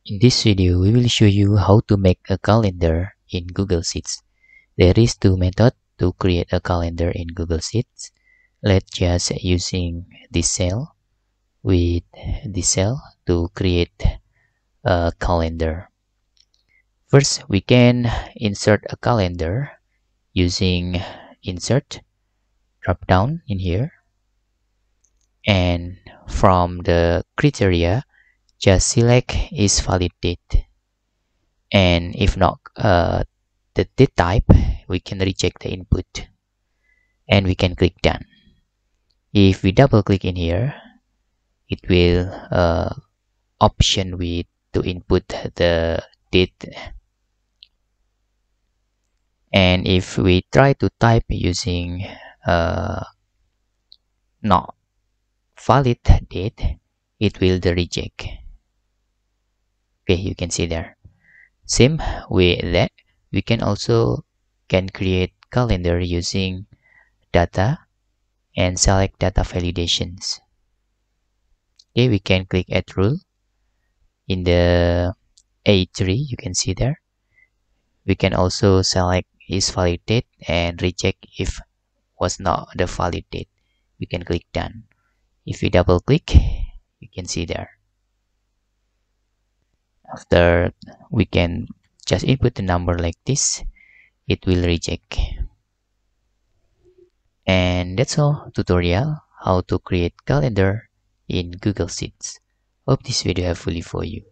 In this video, we will show you how to make a calendar in Google Sheets. There is two methods to create a calendar in Google Sheets. Let's just using this cell with this cell to create a calendar. First, we can insert a calendar using insert drop down in here, and from the criteria just select is valid date, and if not the date type, we can reject the input and we can click done. If we double click in here, it will option with to input the date, and if we try to type using not valid date, it will the reject. Okay, you can see there. Same with that, we can also create calendar using data and select data validations. Okay, we can click add rule in the A3, you can see there. We can also select is valid date and reject if was not the valid date. We can click done. If we double click, you can see there. After we can just input the number like this, it will reject. And that's all tutorial how to create calendar in Google Sheets. Hope this video helpful for you.